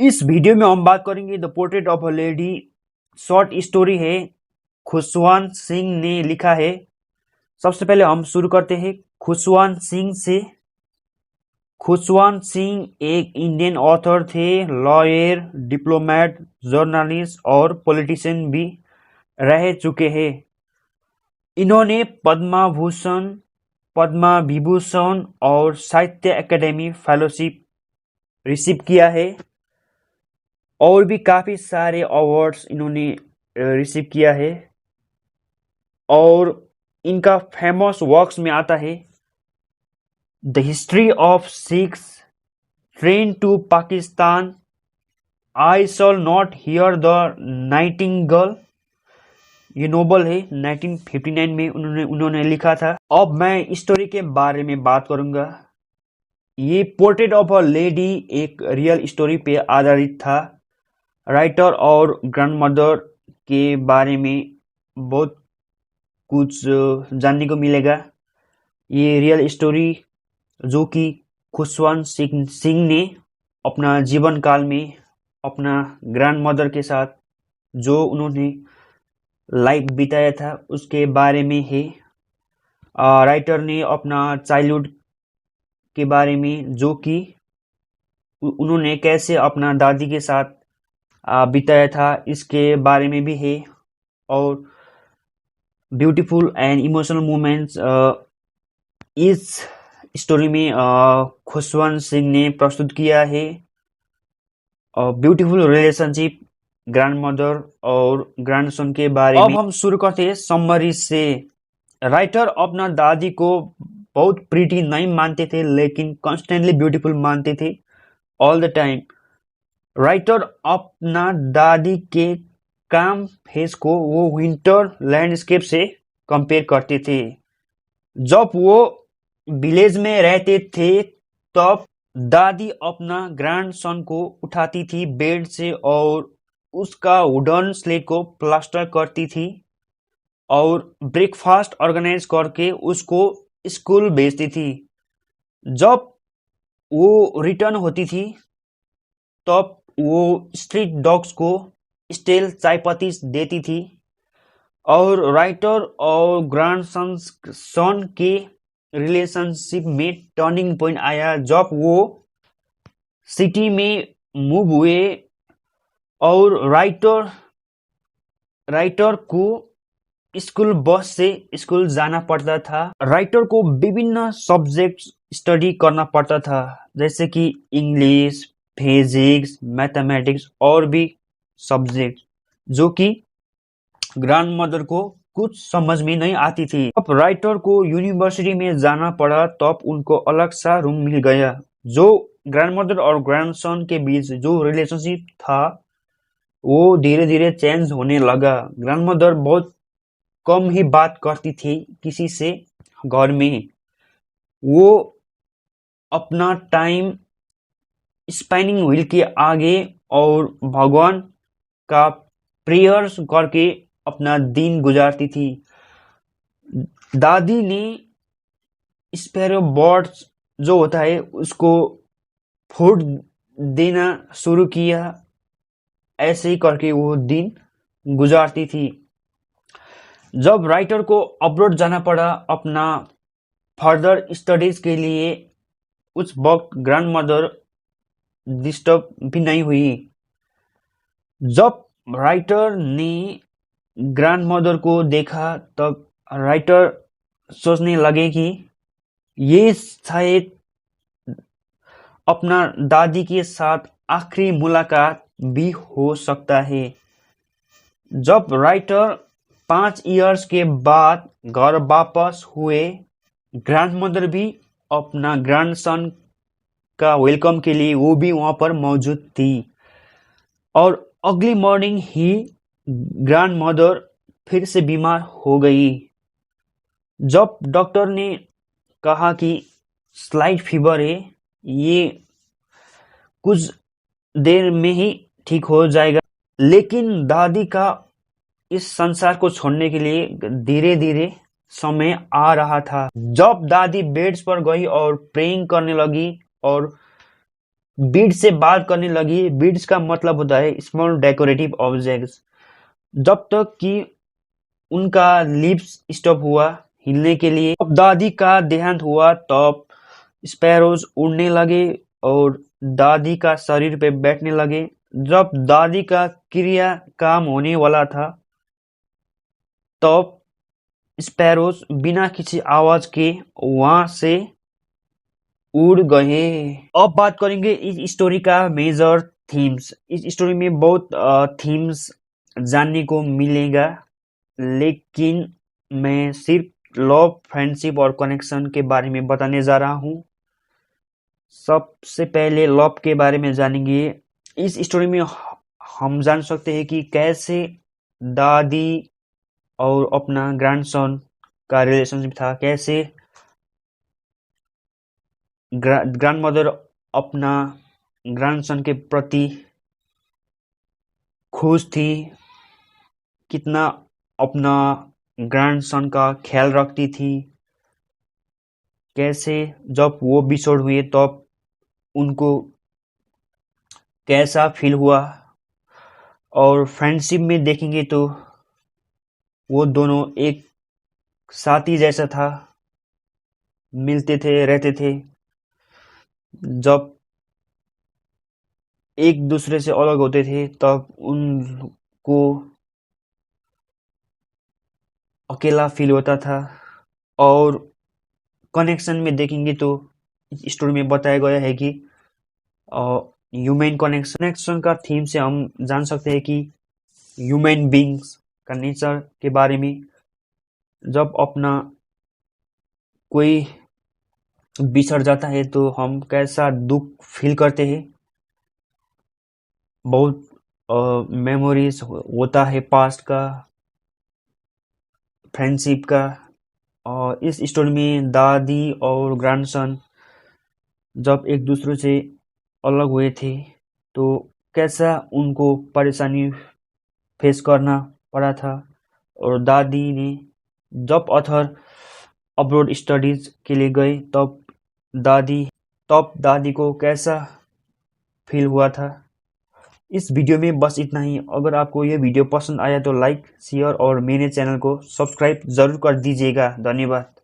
इस वीडियो में हम बात करेंगे the portrait of a lady. Short story है, खुशवंत सिंह ने लिखा है। सबसे पहले हम शुरू करते हैं खुशवंत सिंह से। खुशवंत सिंह एक इंडियन ऑथर थे, लॉयर, डिप्लोमेट, जर्नलिस्ट और पॉलिटिशियन भी रह चुके हैं। इन्होंने पद्म भूषण, पद्म विभूषण और साहित्य अकेडमी फेलोशिप रिसीव किया है और भी काफ़ी सारे अवार्ड्स इन्होंने रिसीव किया है। और इनका फेमस वर्क्स में आता है the history of six, train to Pakistan, I shall not hear the nightingale. ये नोबल है, 1959 में उन्होंने लिखा था। अब मैं स्टोरी के बारे में बात करूंगा। ये पोर्ट्रेट ऑफ अ लेडी एक रियल स्टोरी पे आधारित था। राइटर और ग्रैंडमदर के बारे में बहुत कुछ जानने को मिलेगा। ये रियल स्टोरी जो कि खुशवंत सिंह ने अपना जीवन काल में अपना ग्रैंडमदर के साथ जो उन्होंने लाइफ बिताया था उसके बारे में है। राइटर ने अपना चाइल्डहुड के बारे में, जो कि उन्होंने कैसे अपना दादी के साथ बिताया था, इसके बारे में भी है। और ब्यूटीफुल एंड इमोशनल मोमेंट्स इस स्टोरी में खुशवंत सिंह ने प्रस्तुत किया है। ब्यूटीफुल रिलेशनशिप ग्रैंडमदर और ग्रैंडसन के बारे में। अब हम शुरू करते हैं समरी से। राइटर अपना दादी को बहुत प्रीटी नहीं मानते थे, लेकिन कॉन्स्टेंटली ब्यूटीफुल मानते थे ऑल द टाइम। राइटर अपना दादी के काम फेस को वो विंटर लैंडस्केप से कंपेयर करते थे। जब वो विलेज में रहते थे तब दादी अपना ग्रैंडसन को उठाती थी बेड से और उसका वुडन स्लेट को प्लास्टर करती थी और ब्रेकफास्ट ऑर्गेनाइज करके उसको स्कूल भेजती थी। जब वो रिटर्न होती थी तब वो स्ट्रीट डॉग्स को स्टेल चाय पत्ती देती थी। और राइटर और ग्रैंडसन के रिलेशनशिप में टर्निंग पॉइंट आया जब वो सिटी में मूव हुए और राइटर को स्कूल बस से स्कूल जाना पड़ता था। राइटर को विभिन्न सब्जेक्ट्स स्टडी करना पड़ता था, जैसे कि इंग्लिश, फिजिक्स, मैथमेटिक्स और भी सब्जेक्ट, जो कि ग्रैंडमदर को कुछ समझ में नहीं आती थी। अब राइटर को यूनिवर्सिटी में जाना पड़ा तब उनको अलग सा रूम मिल गया। जो ग्रैंडमदर और ग्रैंडसन के बीच जो रिलेशनशिप था वो धीरे धीरे चेंज होने लगा। ग्रैंडमदर बहुत कम ही बात करती थी किसी से घर में। वो अपना टाइम स्पिनिंग व्हील के आगे और भगवान का प्रेयर्स करके अपना दिन गुजारती थी। दादी ने स्पैरो बर्ड्स जो होता है उसको फूड देना शुरू किया। ऐसे ही करके वो दिन गुजारती थी। जब राइटर को अब्रॉड जाना पड़ा अपना फर्दर स्टडीज के लिए, उस वक्त ग्रैंडमदर डिस्टर्ब भी नहीं हुई। जब राइटर ने ग्रैंडमदर को देखा तब राइटर सोचने लगे कि ये शायद अपना दादी के साथ आखिरी मुलाकात भी हो सकता है। जब राइटर 5 इयर्स के बाद घर वापस हुए, ग्रैंडमदर भी अपना ग्रैंडसन का वेलकम के लिए वो भी वहां पर मौजूद थी। और अगली मॉर्निंग ही ग्रैंडमदर फिर से बीमार हो गई। जब डॉक्टर ने कहा कि स्लाइट फीवर है, ये कुछ देर में ही ठीक हो जाएगा, लेकिन दादी का इस संसार को छोड़ने के लिए धीरे धीरे समय आ रहा था। जब दादी बेड्स पर गई और प्रेइंग करने लगी और बीड्स से बात करने लगी। बीड्स का मतलब होता है स्मॉल डेकोरेटिव ऑब्जेक्ट्स। जब तक कि उनका लिप्स स्टॉप हुआ हिलने के लिए। अब दादी का देहांत हुआ तब स्पैरोज उड़ने लगे और दादी का शरीर पे बैठने लगे। जब दादी का क्रिया काम होने वाला था तब स्पैरोज बिना किसी आवाज के वहां से उड़ गए। अब बात करेंगे इस स्टोरी का मेजर थीम्स। इस स्टोरी में बहुत थीम्स जानने को मिलेगा, लेकिन मैं सिर्फ लव, फ्रेंडशिप और कनेक्शन के बारे में बताने जा रहा हूँ। सबसे पहले लव के बारे में जानेंगे। इस स्टोरी में हम जान सकते हैं कि कैसे दादी और अपना ग्रैंडसन का रिलेशनशिप था, कैसे ग्रैंडमदर अपना ग्रैंडसन के प्रति खुश थी, कितना अपना ग्रैंडसन का ख्याल रखती थी, कैसे जब वो बिछड़ हुए तब उनको कैसा फील हुआ। और फ्रेंडशिप में देखेंगे तो वो दोनों एक साथी जैसा था, मिलते थे, रहते थे। जब एक दूसरे से अलग होते थे तब उनको अकेला फील होता था। और कनेक्शन में देखेंगे तो इस स्टोरी में बताया गया है कि ह्यूमन कनेक्शन का थीम से हम जान सकते हैं कि ह्यूमन बीइंग्स का नेचर के बारे में। जब अपना कोई बिछड़ जाता है तो हम कैसा दुख फील करते हैं। बहुत मेमोरीज होता है पास्ट का, फ्रेंडशिप का। और इस स्टोरी में दादी और ग्रैंडसन जब एक दूसरे से अलग हुए थे तो कैसा उनको परेशानी फेस करना पड़ा था। और दादी ने जब अथर अब्रॉड स्टडीज के लिए गए तब दादी को कैसा फील हुआ था। इस वीडियो में बस इतना ही। अगर आपको यह वीडियो पसंद आया तो लाइक, शेयर और मेरे चैनल को सब्सक्राइब जरूर कर दीजिएगा। धन्यवाद।